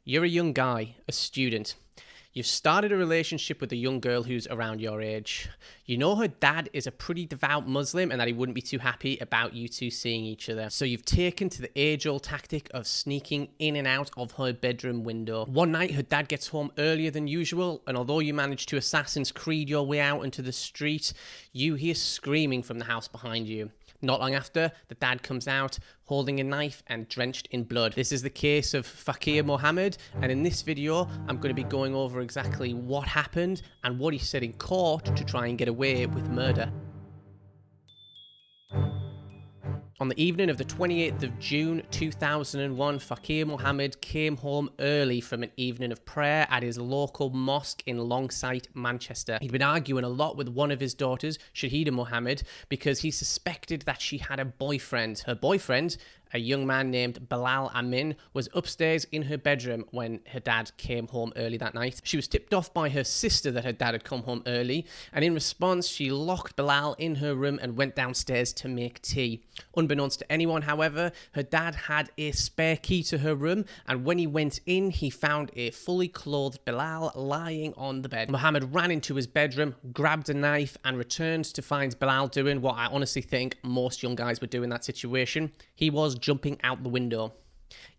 You're a young guy, a student. You've started a relationship with a young girl who's around your age. You know her dad is a pretty devout Muslim and that he wouldn't be too happy about you two seeing each other. So you've taken to the age-old tactic of sneaking in and out of her bedroom window. One night, her dad gets home earlier than usual, and although you manage to Assassin's Creed your way out into the street, you hear screaming from the house behind you. Not long after, the dad comes out holding a knife and drenched in blood. This is the case of Mohammed, and in this video, I'm going to be going over exactly what happened and what he said in court to try and get away with murder. On the evening of the 28th of June 2001, Mohammed came home early from an evening of prayer at his local mosque in Longsight, Manchester. He'd been arguing a lot with one of his daughters, Mohammed, because he suspected that she had a boyfriend. Her boyfriend, a young man named Bilal Amin, was upstairs in her bedroom when her dad came home early that night. She was tipped off by her sister that her dad had come home early, and in response, she locked Bilal in her room and went downstairs to make tea. Unbeknownst to anyone, however, her dad had a spare key to her room, and when he went in, he found a fully clothed Bilal lying on the bed. Mohammed ran into his bedroom, grabbed a knife, and returned to find Bilal doing what I honestly think most young guys would do in that situation. He was jumping out the window.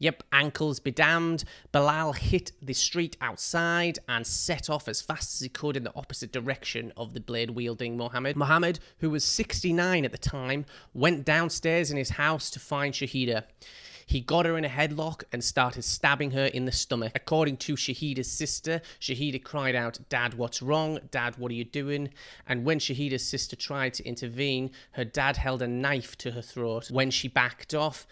Yep, ankles be damned, Bilal hit the street outside and set off as fast as he could in the opposite direction of the blade-wielding Mohammed. Mohammed, who was 69 at the time, went downstairs in his house to find Shahida. He got her in a headlock and started stabbing her in the stomach. According to Shahida's sister, Shahida cried out, "Dad, what's wrong? Dad, what are you doing?" And when Shahida's sister tried to intervene, her dad held a knife to her throat. When she backed off,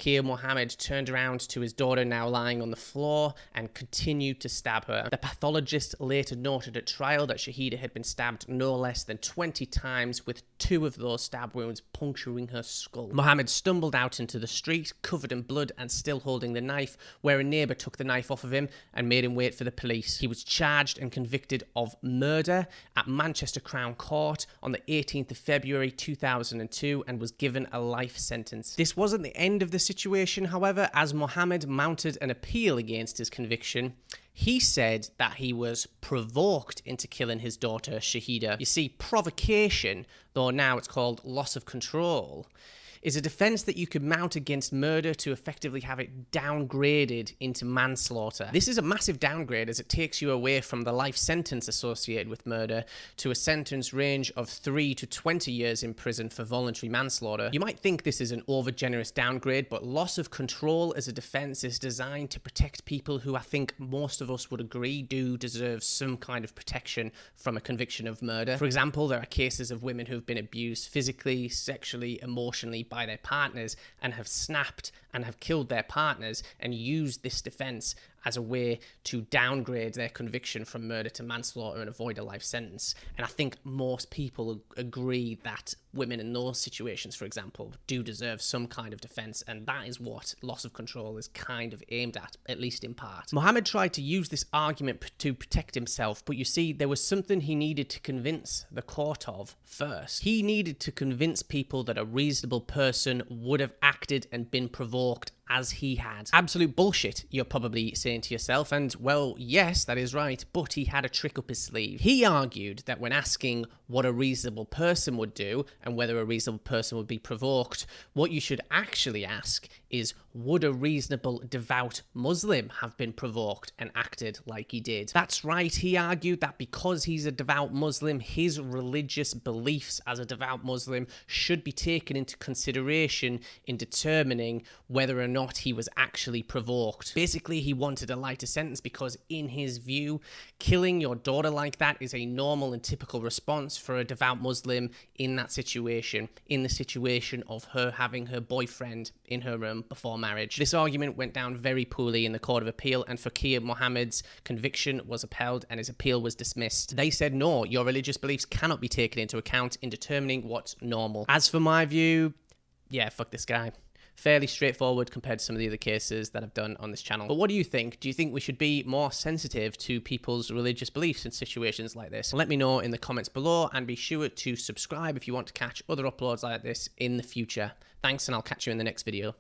Mohammed turned around to his daughter now lying on the floor and continued to stab her. The pathologist later noted at trial that Shahida had been stabbed no less than 20 times, with 2 of those stab wounds puncturing her skull. Mohammed stumbled out into the street, covered in blood and still holding the knife, where a neighbour took the knife off of him and made him wait for the police. He was charged and convicted of murder at Manchester Crown Court on the 18th of February 2002 and was given a life sentence. This wasn't the end of the situation, however, as Mohammed mounted an appeal against his conviction. He said that he was provoked into killing his daughter, Shahida. You see, provocation, though now it's called loss of control, is a defense that you could mount against murder to effectively have it downgraded into manslaughter. This is a massive downgrade as it takes you away from the life sentence associated with murder to a sentence range of 3 to 20 years in prison for voluntary manslaughter. You might think this is an overgenerous downgrade, but loss of control as a defense is designed to protect people who I think most of us would agree do deserve some kind of protection from a conviction of murder. For example, there are cases of women who've been abused physically, sexually, emotionally by their partners and have snapped and have killed their partners and used this defense as a way to downgrade their conviction from murder to manslaughter and avoid a life sentence. And I think most people agree that women in those situations, for example, do deserve some kind of defense, and that is what loss of control is kind of aimed at least in part. Mohammed tried to use this argument to protect himself, but you see, there was something he needed to convince the court of first. He needed to convince people that a reasonable person would have acted and been provoked as he had. Absolute bullshit, you're probably saying to yourself, and well, yes, that is right, but he had a trick up his sleeve. He argued that when asking what a reasonable person would do and whether a reasonable person would be provoked, what you should actually ask is, would a reasonable devout Muslim have been provoked and acted like he did? That's right, he argued that because he's a devout Muslim, his religious beliefs as a devout Muslim should be taken into consideration in determining whether or not he was actually provoked. Basically, he wanted a lighter sentence because, in his view, killing your daughter like that is a normal and typical response for a devout Muslim in that situation, in the situation of her having her boyfriend in her room before marriage. This argument went down very poorly in the Court of Appeal, and Mohammed's conviction was upheld and his appeal was dismissed. They said, no, your religious beliefs cannot be taken into account in determining what's normal. As for my view, yeah, fuck this guy. Fairly straightforward compared to some of the other cases that I've done on this channel. But what do you think? Do you think we should be more sensitive to people's religious beliefs in situations like this? Let me know in the comments below, and be sure to subscribe if you want to catch other uploads like this in the future. Thanks, and I'll catch you in the next video.